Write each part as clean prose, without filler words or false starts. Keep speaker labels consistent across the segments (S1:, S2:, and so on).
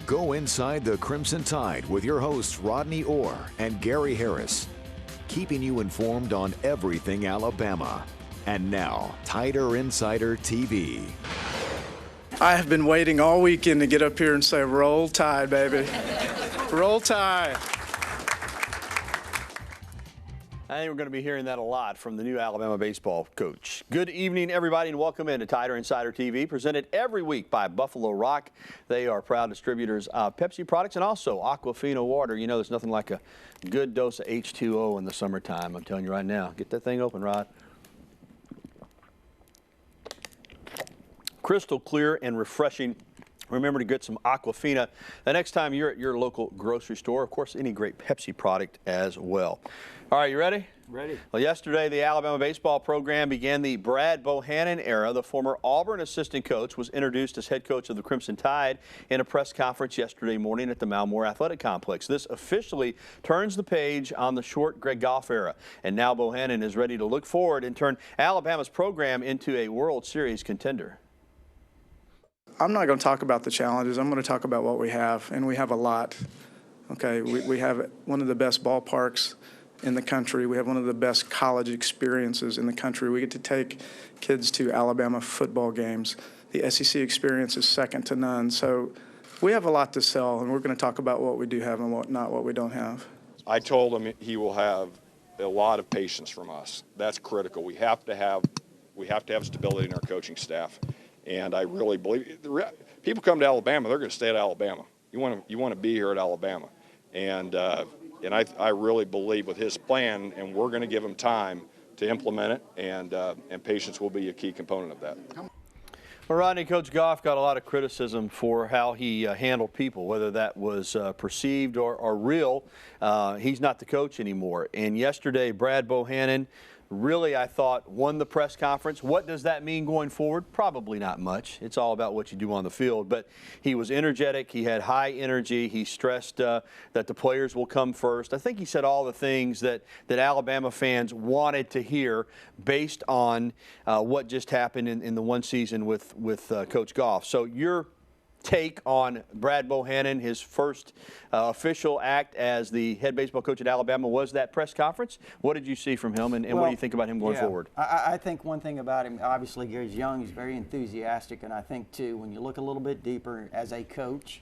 S1: Go inside the Crimson Tide with your hosts Rodney Orr and Gary Harris, keeping you informed on everything Alabama. And now, Tider Insider TV.
S2: I have been waiting all weekend to get up here and say, roll Tide, baby. Roll Tide.
S3: I think we're going to be hearing that a lot from the new Alabama baseball coach. Good evening, everybody, and welcome into Tider Insider TV, presented every week by Buffalo Rock. They are proud distributors of Pepsi products and also Aquafina water. You know, there's nothing like a good dose of H2O in the summertime. I'm telling you right now. Get that thing open, Rod. Crystal clear and refreshing. Remember to get some Aquafina the next time you're at your local grocery store. Of course, any great Pepsi product as well. All right, you ready?
S4: Ready.
S3: Well, yesterday, the Alabama baseball program began the Brad Bohannon era. The former Auburn assistant coach was introduced as head coach of the Crimson Tide in a press conference yesterday morning at the Malmore Athletic Complex. This officially turns the page on the short Greg Goff era. And now Bohannon is ready to look forward and turn Alabama's program into a World Series contender.
S2: I'm not going to talk about the challenges. I'm going to talk about what we have, and we have a lot. Okay, we have one of the best ballparks in the country. We have one of the best college experiences in the country. We get to take kids to Alabama football games. The SEC experience is second to none. So we have a lot to sell, and we're going to talk about what we do have and what we don't have.
S5: I told him he will have a lot of patience from us. That's critical. We have to have stability in our coaching staff. And I really believe people come to Alabama, they're going to stay at Alabama. You want to be here at Alabama, and I really believe with his plan, and we're going to give him time to implement it, and patience will be a key component of that.
S3: Well, Rodney, Coach Goff got a lot of criticism for how he handled people, whether that was perceived or real. He's not the coach anymore. And yesterday, Brad Bohannon really, I thought, won the press conference. What does that mean going forward? Probably not much. It's all about what you do on the field. But he was energetic. He had high energy. He stressed that the players will come first. I think he said all the things that Alabama fans wanted to hear based on what just happened in the one season with Coach Goff. So your take on Brad Bohannon, his first official act as the head baseball coach at Alabama was that press conference. What did you see from him, and what do you think about him going forward?
S4: I think one thing about him, obviously Gary's young, he's very enthusiastic, and I think too, when you look a little bit deeper as a coach,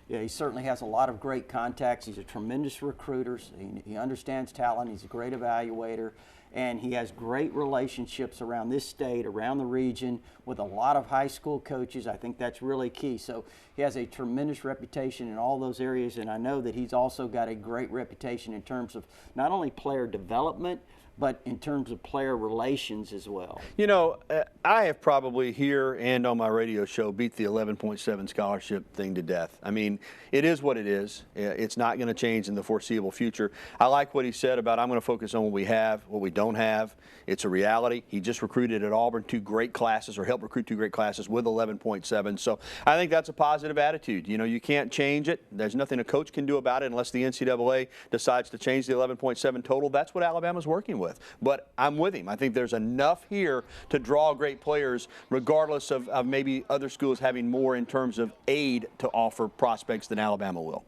S4: yeah, he certainly has a lot of great contacts. He's a tremendous recruiter. He understands talent. He's a great evaluator. And he has great relationships around this state, around the region, with a lot of high school coaches. I think that's really key. So he has a tremendous reputation in all those areas, and I know that he's also got a great reputation in terms of not only player development, but in terms of player relations as well.
S3: You know, I have probably here and on my radio show beat the 11.7 scholarship thing to death. I mean, it is what it is. It's not going to change in the foreseeable future. I like what he said about I'm going to focus on what we have, what we don't have. It's a reality. He just recruited at Auburn 2 great classes, or helped recruit 2 great classes with 11.7. So I think that's a positive attitude. You know, you can't change it. There's nothing a coach can do about it unless the NCAA decides to change the 11.7 total. That's what Alabama's working with. But I'm with him. I think there's enough here to draw great players, regardless of maybe other schools having more in terms of aid to offer prospects than Alabama will.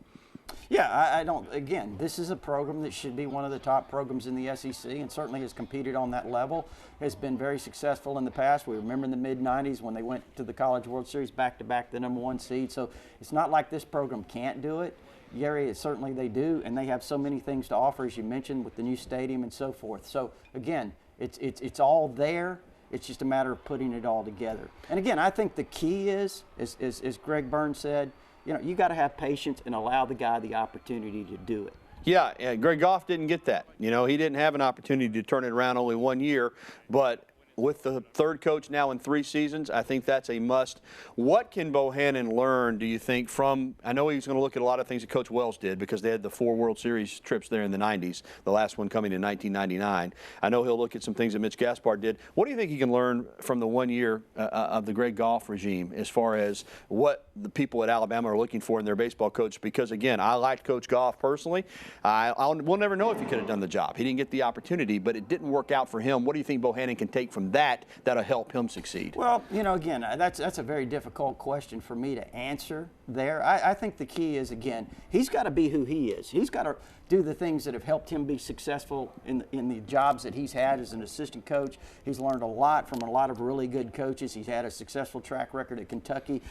S4: Yeah, I don't, again, this is a program that should be one of the top programs in the SEC, and certainly has competed on that level, has been very successful in the past. We remember in the mid-90s when they went to the College World Series back-to-back, the #1 seed. So it's not like this program can't do it. Gary, certainly they do, and they have so many things to offer, as you mentioned, with the new stadium and so forth. So again, it's all there. It's just a matter of putting it all together. And again, I think the key is, as Greg Burns said, you know, you got to have patience and allow the guy the opportunity to do it.
S3: Yeah, Greg Goff didn't get that. You know, he didn't have an opportunity to turn it around only 1 year, but with the third coach now in 3 seasons, I think that's a must. What can Bohannon learn, do you think, from – I know he's going to look at a lot of things that Coach Wells did because they had the 4 World Series trips there in the 90s, the last one coming in 1999. I know he'll look at some things that Mitch Gaspard did. What do you think he can learn from the 1 year of the Greg Goff regime as far as what the people at Alabama are looking for in their baseball coach? Because, again, I liked Coach Goff personally. We'll never know if he could have done the job. He didn't get the opportunity, but it didn't work out for him. What do you think Bohannon can take from that'll help him succeed?
S4: Well, you know, again, that's a very difficult question for me to answer there. I think the key is, again, he's got to be who he is. He's got to do the things that have helped him be successful in the jobs that he's had as an assistant coach. He's learned a lot from a lot of really good coaches. He's had a successful track record at Kentucky,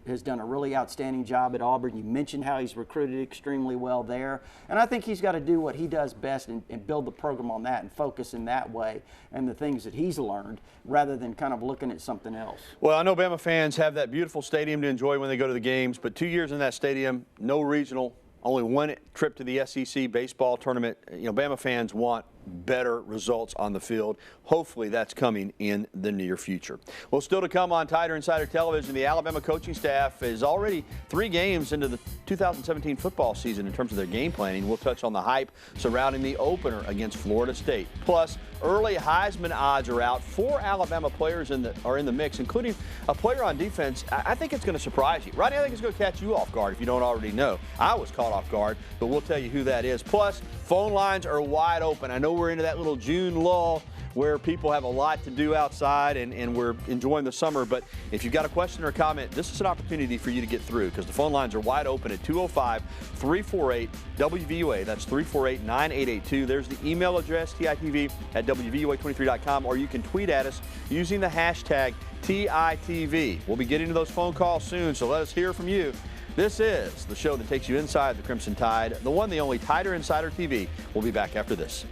S4: has done a really outstanding job at Auburn. You mentioned how he's recruited extremely well there. And I think he's got to do what he does best and build the program on that and focus in that way and the things that he's learned rather than kind of looking at something else.
S3: Well, I know Bama fans have that beautiful stadium to enjoy when they go to the games, but 2 years in that stadium, no regional, only one trip to the SEC baseball tournament. You know, Bama fans want better results on the field. Hopefully that's coming in the near future. Well, still to come on Tider Insider Television, the Alabama coaching staff is already 3 games into the 2017 football season in terms of their game planning. We'll touch on the hype surrounding the opener against Florida State. Plus, early Heisman odds are out. 4 Alabama players are in the mix, including a player on defense. I think it's going to surprise you. Rodney, I think it's going to catch you off guard if you don't already know. I was caught off guard, but we'll tell you who that is. Plus, phone lines are wide open. I know we're into that little June lull where people have a lot to do outside and we're enjoying the summer, but if you've got a question or a comment, this is an opportunity for you to get through because the phone lines are wide open at 205-348-WVUA. That's 348-9882. There's the email address, TITV@WVUA23.com, or you can tweet at us using the hashtag TITV. We'll be getting to those phone calls soon, so let us hear from you. This is the show that takes you inside the Crimson Tide, the one, the only Tider Insider TV. We'll be back after this.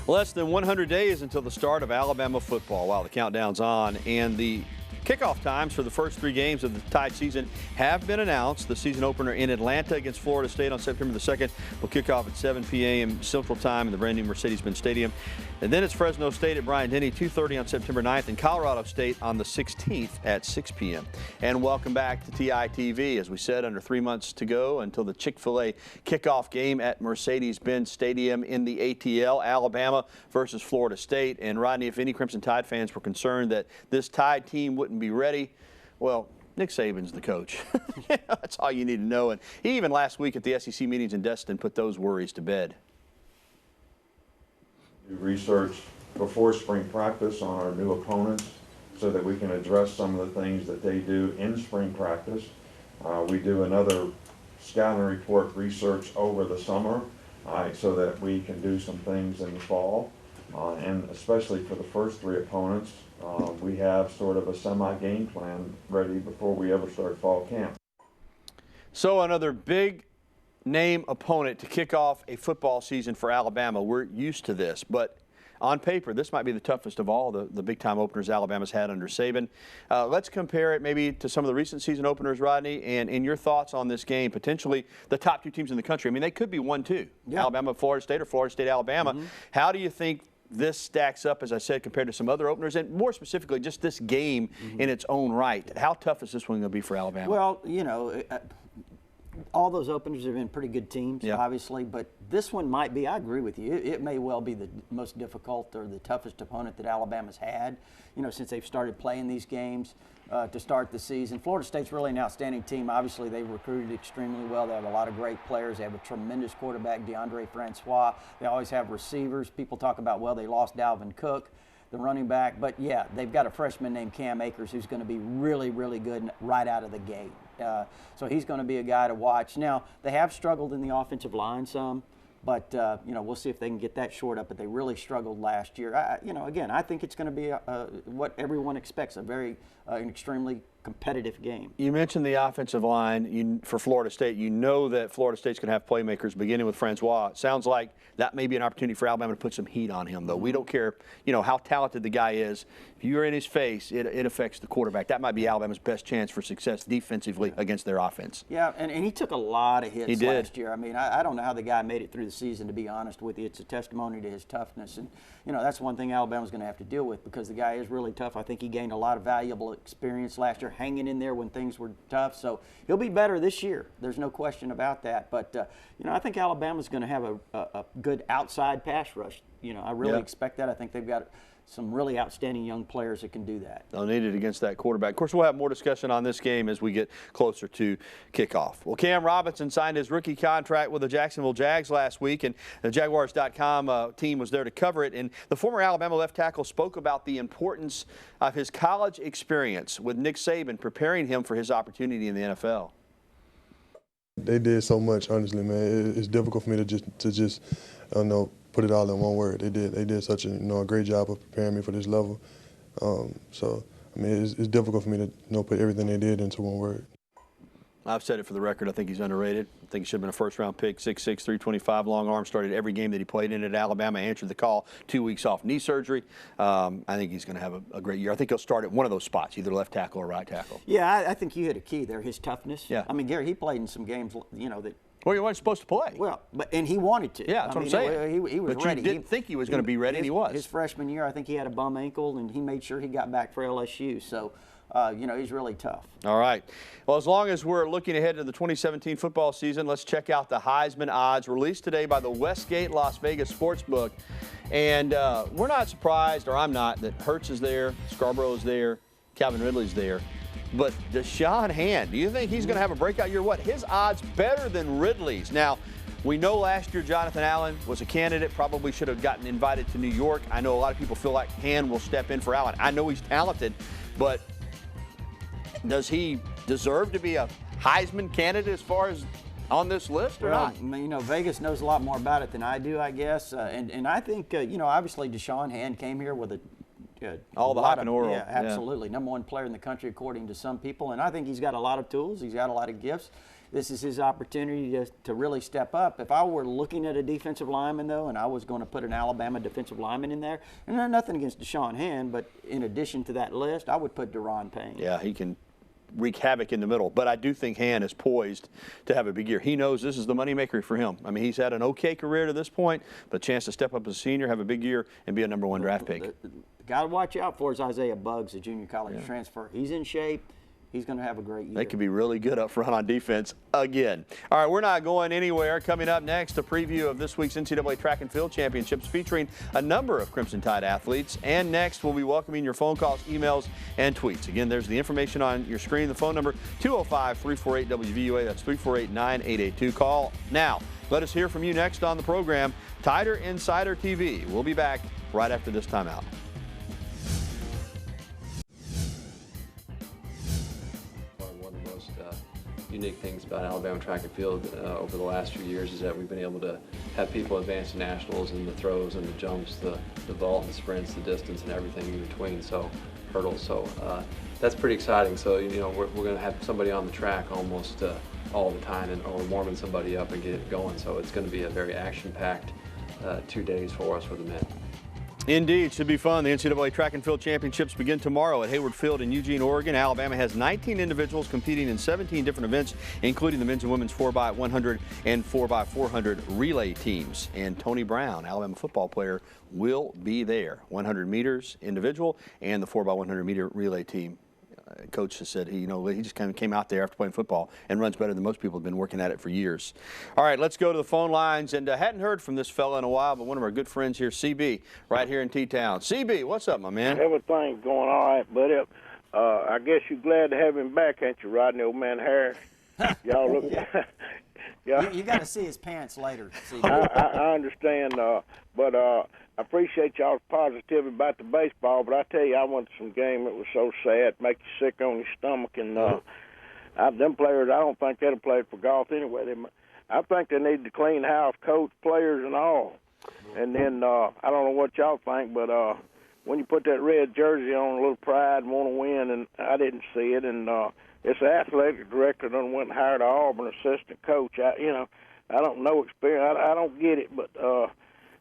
S3: Less than 100 days until the start of Alabama football. Wow, the countdown's on, and the kickoff times for the first 3 games of the Tide season have been announced. The season opener in Atlanta against Florida State on September the 2nd will kick off at 7 p.m. Central Time in the brand new Mercedes-Benz Stadium. And then it's Fresno State at Bryant-Denny, 2:30 on September 9th, and Colorado State on the 16th at 6 p.m. And welcome back to TITV. As we said, under 3 months to go until the Chick-fil-A kickoff game at Mercedes-Benz Stadium in the ATL, Alabama versus Florida State. And Rodney, if any Crimson Tide fans were concerned that this Tide team wouldn't be ready, well, Nick Saban's the coach. That's all you need to know. And he even last week at the SEC meetings in Destin put those worries to bed.
S6: Do research before spring practice on our new opponents so that we can address some of the things that they do in spring practice. We do another scouting report research over the summer so that we can do some things in the fall. And especially for the first 3 opponents, we have sort of a semi-game plan ready before we ever start fall camp.
S3: So another big name opponent to kick off a football season for Alabama. We're used to this, but on paper, this might be the toughest of all the big-time openers Alabama's had under Saban. Let's compare it maybe to some of the recent season openers, Rodney, and in your thoughts on this game, potentially the top 2 teams in the country. I mean, they could be 1-2, yeah. Alabama, Florida State, or Florida State, Alabama. Mm-hmm. How do you think this stacks up, as I said, compared to some other openers, and more specifically, just this game in its own right? How tough is this one going to be for Alabama?
S4: Well, you know, all those openers have been pretty good teams, obviously, but this one might be, I agree with you, it may well be the most difficult or the toughest opponent that Alabama's had, you know, since they've started playing these games to start the season. Florida State's really an outstanding team. Obviously, they've recruited extremely well. They have a lot of great players. They have a tremendous quarterback, DeAndre Francois. They always have receivers. People talk about, well, they lost Dalvin Cook, the running back, but yeah, they've got a freshman named Cam Akers who's going to be really, really good right out of the gate. So he's going to be a guy to watch. Now, they have struggled in the offensive line some, but, you know, we'll see if they can get that short up, but they really struggled last year. You know, again, I think it's going to be what everyone expects, an extremely competitive game.
S3: You mentioned the offensive line for Florida State. You know that Florida State's going to have playmakers beginning with Francois. It sounds like that may be an opportunity for Alabama to put some heat on him, though. We don't care, you know, how talented the guy is. If you're in his face, it affects the quarterback. That might be Alabama's best chance for success defensively against their offense.
S4: Yeah, and he took a lot of hits last year. I mean, I don't know how the guy made it through the season, to be honest with you. It's a testimony to his toughness. And, you know, that's one thing Alabama's going to have to deal with because the guy is really tough. I think he gained a lot of valuable experience last year hanging in there when things were tough. So he'll be better this year. There's no question about that. But, you know, I think Alabama's going to have a good outside pass rush. You know, I really expect that. I think they've got some really outstanding young players that can do that.
S3: They'll need it against that quarterback. Of course, we'll have more discussion on this game as we get closer to kickoff. Well, Cam Robinson signed his rookie contract with the Jacksonville Jags last week, and the Jaguars.com team was there to cover it. And the former Alabama left tackle spoke about the importance of his college experience with Nick Saban preparing him for his opportunity in the NFL.
S7: They did so much, honestly, man. It's difficult for me to just put it all in one word. They did such a great job of preparing me for this level. So I mean, it's difficult for me to put everything they did into one word.
S3: I've said it for the record. I think he's underrated. I think he should have been a first-round pick, 6'6", 325, long arm. Started every game that he played in at Alabama. Answered the call. 2 weeks off knee surgery. I think he's going to have a great year. I think he'll start at one of those spots, either left tackle or right tackle.
S4: Yeah, I think you hit a key there. His toughness.
S3: Yeah.
S4: I mean, Gary, he played in some games, that.
S3: Well, he wasn't supposed to play.
S4: Well, and he wanted to.
S3: Yeah, that's what I'm saying.
S4: He was
S3: but
S4: ready.
S3: You didn't think he was going to be ready, and he was.
S4: His freshman year, I think he had a bum ankle, and he made sure he got back for LSU. So, he's really tough.
S3: All right. Well, as long as we're looking ahead to the 2017 football season, let's check out the Heisman odds released today by the Westgate Las Vegas Sportsbook. And we're not surprised, or I'm not, that Hurts is there, Scarborough is there, Calvin Ridley's there. But Deshaun Hand, do you think he's going to have a breakout year? What? His odds better than Ridley's. Now, we know last year Jonathan Allen was a candidate, probably should have gotten invited to New York. I know a lot of people feel like Hand will step in for Allen. I know he's talented, but does he deserve to be a Heisman candidate as far as on this list or not?
S4: Vegas knows a lot more about it than I do, I guess. And I think, obviously Deshaun Hand came here with
S3: all the hype in the world.
S4: Yeah, absolutely. Number one player in the country, according to some people. And I think he's got a lot of tools. He's got a lot of gifts. This is his opportunity to really step up. If I were looking at a defensive lineman, though, and I was going to put an Alabama defensive lineman in there, and there's nothing against Deshaun Hand, but in addition to that list, I would put Deron Payne.
S3: Yeah, he can wreak havoc in the middle. But I do think Hand is poised to have a big year. He knows this is the moneymaker for him. I mean, he's had an okay career to this point, but a chance to step up as a senior, have a big year, and be a number one draft pick.
S4: The guy to watch out for is Isaiah Buggs, a junior college transfer. He's in shape. He's going to have a great year.
S3: They could be really good up front on defense again. All right, we're not going anywhere. Coming up next, a preview of this week's NCAA Track and Field Championships featuring a number of Crimson Tide athletes. And next, we'll be welcoming your phone calls, emails, and tweets. Again, there's the information on your screen. The phone number, 205-348-WVUA. That's 348-9882. Call now. Let us hear from you next on the program, Tider Insider TV. We'll be back right after this timeout.
S8: Unique things about Alabama track and field over the last few years is that we've been able to have people advance to nationals in the throws and the jumps, the vault and sprints, the distance and everything in between, so hurdles. So that's pretty exciting. So we're going to have somebody on the track almost all the time, or warming somebody up and get it going. So it's going to be a very action-packed 2 days for us for the men.
S3: Indeed, should be fun. The NCAA Track and Field Championships begin tomorrow at Hayward Field in Eugene, Oregon. Alabama has 19 individuals competing in 17 different events, including the men's and women's 4x100 and 4x400 relay teams. And Tony Brown, Alabama football player, will be there. 100 meters individual and the 4x100 meter relay team. Coach has said he just kind of came out there after playing football and runs better than most people have been working at it for years. All right, let's go to the phone lines. And hadn't heard from this fella in a while, but one of our good friends here, CB, right here in T-Town. CB, what's up, my man?
S9: Everything's going all right, buddy. I guess you're glad to have him back, ain't you, Rodney, old man Harris? Y'all look.
S4: Yeah. You got to see his pants later.
S9: I understand, but I appreciate y'all's positivity about the baseball. But I tell you, I went to some game that was so sad, make you sick on your stomach. And them players, I don't think they'd have played for golf anyway. I think they need to clean house, coach, players, and all. And then I don't know what y'all think, but when you put that red jersey on, a little pride and want to win, and I didn't see it. And it's the athletic director that went and hired an Auburn assistant coach. I don't know experience. I don't get it, but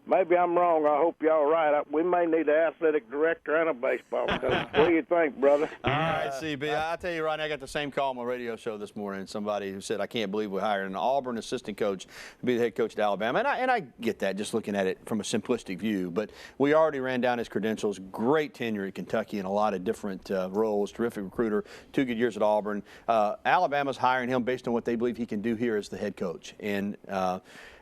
S9: maybe I'm wrong. I hope y'all right. We may need an athletic director and a baseball coach. What do you think, brother?
S3: All right, CB. I'll tell you right now, I got the same call on my radio show this morning. Somebody who said, I can't believe we hired an Auburn assistant coach to be the head coach at Alabama. And I get that, just looking at it from a simplistic view. But we already ran down his credentials. Great tenure at Kentucky in a lot of different roles. Terrific recruiter. 2 good years at Auburn. Alabama's hiring him based on what they believe he can do here as the head coach. And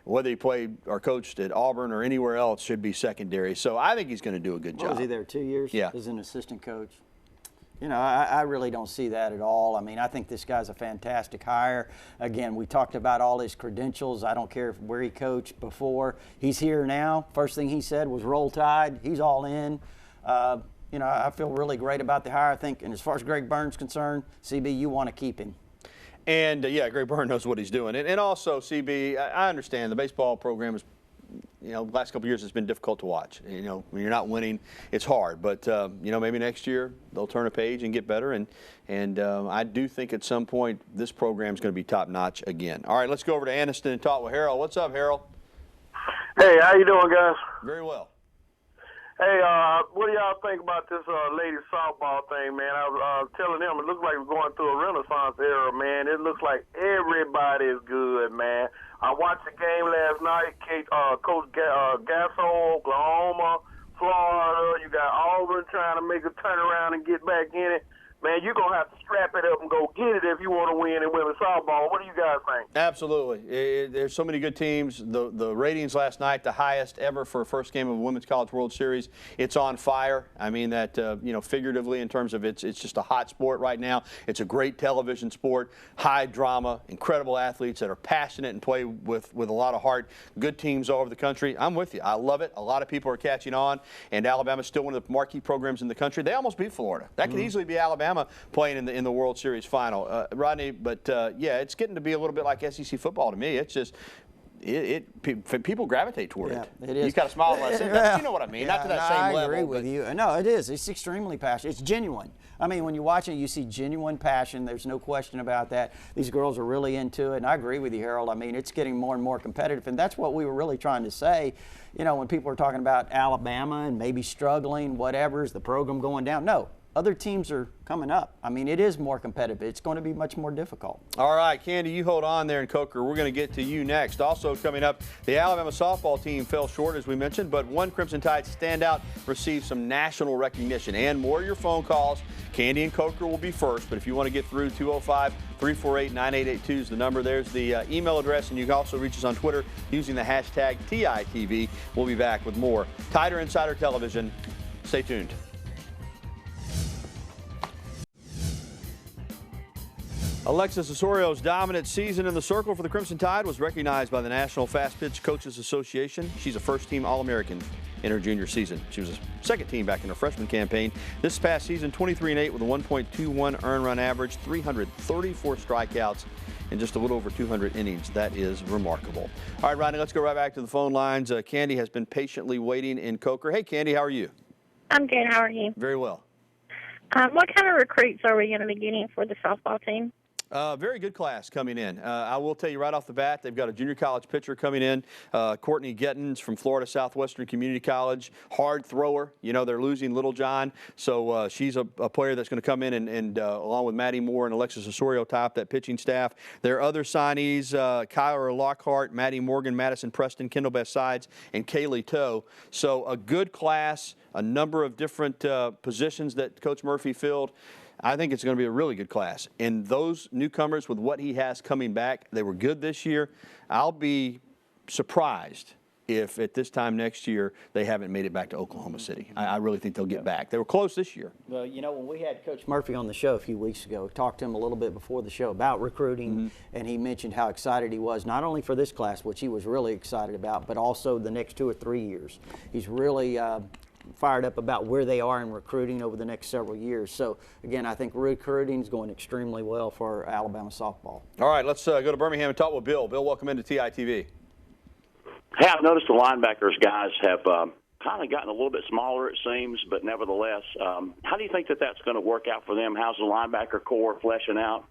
S3: whether he played or coached at Auburn or anywhere else, should be secondary. So I think he's going to do a good job.
S4: Was he there 2 years?
S3: Yeah.
S4: As an assistant coach? You know, I really don't see that at all. I mean, I think this guy's a fantastic hire. Again, we talked about all his credentials. I don't care where he coached before. He's here now. First thing he said was roll tide. He's all in. You know, I feel really great about the hire. I think, and as far as Greg Byrne's concerned, CB, you want to keep him.
S3: And, yeah, Greg Byrne knows what he's doing. And also, CB, I understand the baseball program is, you know, the last couple of years it's been difficult to watch. You know, when you're not winning, it's hard. But, you know, maybe next year they'll turn a page and get better. And I do think at some point this program is going to be top-notch again. All right, let's go over to Anniston and talk with Harold. What's up, Harold?
S10: Hey, how you doing, guys?
S3: Very well.
S10: Hey, what do y'all think about this ladies softball thing, man? I was telling them it looks like we're going through a renaissance era, man. It looks like everybody is good, man. I watched the game last night. Coach Gasso, Oklahoma, Florida. You got Auburn trying to make a turnaround and get back in it. Man, you're going to have to strap it up and go get it if you want to win in women's softball. What do you guys think?
S3: Absolutely. There's so many good teams. The ratings last night, the highest ever for a first game of a Women's College World Series. It's on fire. I mean that, you know, figuratively in terms of it's just a hot sport right now. It's a great television sport, high drama, incredible athletes that are passionate and play with a lot of heart. Good teams all over the country. I'm with you. I love it. A lot of people are catching on, and Alabama's still one of the marquee programs in the country. They almost beat Florida. That could easily be Alabama playing in the World Series final, Rodney. But yeah, it's getting to be a little bit like SEC football to me. It's just people gravitate toward it.
S4: It is.
S3: You got to smile when I say that. You know what I mean?
S4: Yeah,
S3: not to that same level.
S4: I agree with you. No, it is. It's extremely passionate. It's genuine. I mean, when you watch it, you see genuine passion. There's no question about that. These girls are really into it, and I agree with you, Harold. I mean, it's getting more and more competitive, and that's what we were really trying to say. You know, when people are talking about Alabama and maybe struggling, whatever, is the program going down? No. Other teams are coming up. I mean, it is more competitive. It's going to be much more difficult.
S3: All right, Candy, you hold on there in Coker. We're going to get to you next. Also coming up, the Alabama softball team fell short, as we mentioned, but one Crimson Tide standout received some national recognition. And more of your phone calls. Candy and Coker will be first, but if you want to get through, 205-348-9882 is the number. There's the email address, and you can also reach us on Twitter using the hashtag TITV. We'll be back with more Tider Insider Television. Stay tuned. Alexis Osorio's dominant season in the circle for the Crimson Tide was recognized by the National Fast Pitch Coaches Association. She's a first-team All-American in her junior season. She was a second-team back in her freshman campaign. This past season, 23-8 with a 1.21 earned run average, 334 strikeouts, and just a little over 200 innings. That is remarkable. All right, Rodney, let's go right back to the phone lines. Candy has been patiently waiting in Coker. Hey, Candy, how are you?
S11: I'm good. How are you?
S3: Very well.
S11: What kind of recruits are we going to be getting for the softball team?
S3: Very good class coming in. I will tell you right off the bat, they've got a junior college pitcher coming in, Courtney Gettins from Florida Southwestern Community College, hard thrower. You know, they're losing Little John, so she's a player that's going to come in and along with Maddie Moore and Alexis Osorio, top that pitching staff. Their other signees, Kyler Lockhart, Maddie Morgan, Madison Preston, Kendall Best Sides, and Kaylee Toe. So a good class, a number of different positions that Coach Murphy filled. I think it's going to be a really good class. And those newcomers, with what he has coming back, they were good this year. I'll be surprised if at this time next year they haven't made it back to Oklahoma City. I really think they'll get back. They were close this year.
S4: Well, you know, when we had Coach Murphy on the show a few weeks ago, talked to him a little bit before the show about recruiting, and he mentioned how excited he was, not only for this class, which he was really excited about, but also the next 2 or 3 years. He's really fired up about where they are in recruiting over the next several years. So, again, I think recruiting is going extremely well for Alabama softball.
S3: All right, let's go to Birmingham and talk with Bill. Bill, welcome into TITV.
S12: Hey, I've noticed the linebackers guys have kind of gotten a little bit smaller, it seems, but nevertheless, how do you think that that's going to work out for them? How's the linebacker core fleshing out?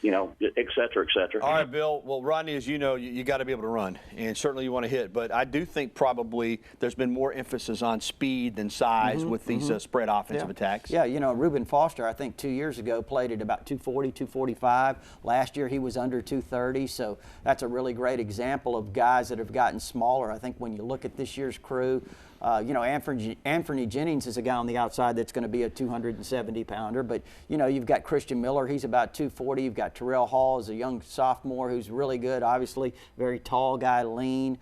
S12: You know, et cetera, et cetera.
S3: All right, Bill. Well, Rodney, as you know, you got to be able to run, and certainly you want to hit. But I do think probably there's been more emphasis on speed than size with these spread offensive attacks.
S4: Yeah, you know, Reuben Foster, I think 2 years ago, played at about 240, 245. Last year he was under 230, so that's a really great example of guys that have gotten smaller. I think when you look at this year's crew, You know, Anthony Jennings is a guy on the outside that's going to be a 270-pounder. But, you know, you've got Christian Miller. He's about 240. You've got Terrell Hall as a young sophomore who's really good, obviously. Very tall guy, lean.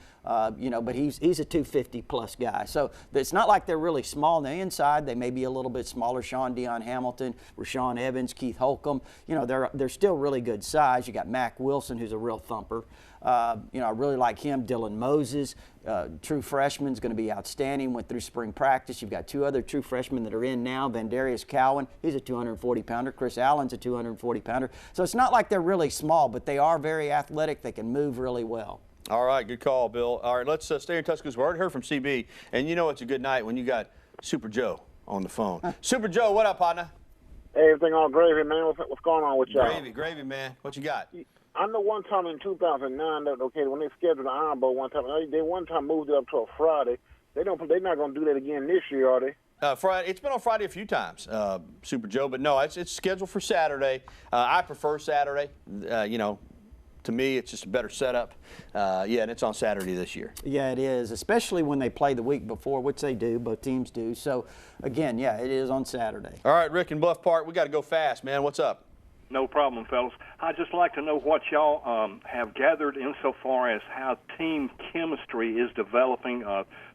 S4: You know, but he's a 250-plus guy. So it's not like they're really small on the inside. They may be a little bit smaller. Sean Dion Hamilton, Rashawn Evans, Keith Holcomb. You know, they're still really good size. You got Mac Wilson, who's a real thumper. You know, I really like him. Dylan Moses, true freshman, is going to be outstanding. Went through spring practice. You've got two other true freshmen that are in now. Vandarius Cowan, he's a 240-pounder. Chris Allen's a 240-pounder. So it's not like they're really small, but they are very athletic. They can move really well.
S3: All right, good call, Bill. All right, let's stay in touch because we already heard from CB. And you know it's a good night when you got Super Joe on the phone. Super Joe, what up, partner?
S13: Hey, everything all gravy, man. What's going on with y'all?
S3: Gravy, man. What you got?
S13: I know one time in 2009, that, okay, when they scheduled the Iron Bowl one time, they one time moved it up to a Friday. They're not going to do that again this year, are they?
S3: Friday. It's been on Friday a few times, Super Joe, but no, it's scheduled for Saturday. I prefer Saturday. You know, to me, it's just a better setup. Yeah, and it's on Saturday this year.
S4: Yeah, it is, especially when they play the week before, which they do, both teams do. So, again, yeah, it is on Saturday.
S3: All right, Rick in Bluff Park, we got to go fast, man. What's up?
S14: No problem, fellas. I'd just like to know what y'all have gathered insofar as how team chemistry is developing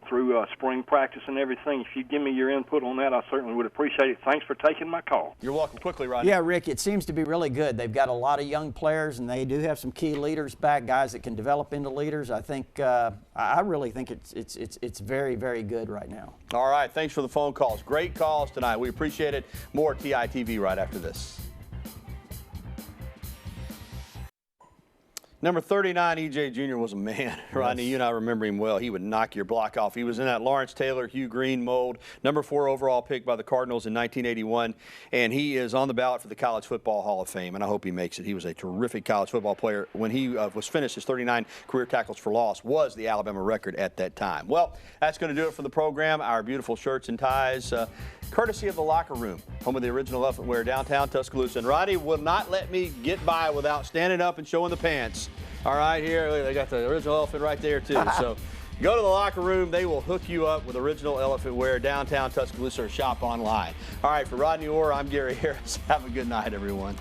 S14: through spring practice and everything. If you give me your input on that, I certainly would appreciate it. Thanks for taking my call.
S3: You're welcome. Quickly, Rodney.
S4: Yeah, Rick, it seems to be really good. They've got a lot of young players, and they do have some key leaders back, guys that can develop into leaders. I think, I really think it's very, very good right now.
S3: All right, thanks for the phone calls. Great calls tonight. We appreciate it. More TITV right after this. Number 39, E.J. Jr. was a man. Rodney, you and I remember him well. He would knock your block off. He was in that Lawrence Taylor, Hugh Green mold, number 4 overall pick by the Cardinals in 1981, and he is on the ballot for the College Football Hall of Fame, and I hope he makes it. He was a terrific college football player. When he was finished, his 39 career tackles for loss was the Alabama record at that time. Well, that's going to do it for the program. Our beautiful shirts and ties, courtesy of the Locker Room, home of the original Elephant Wear, downtown Tuscaloosa. And Rodney will not let me get by without standing up and showing the pants. All right, here, look, they got the original Elephant right there, too. So go to the Locker Room. They will hook you up with original Elephant Wear, downtown Tuscaloosa, or shop online. All right, for Rodney Orr, I'm Gary Harris. Have a good night, everyone.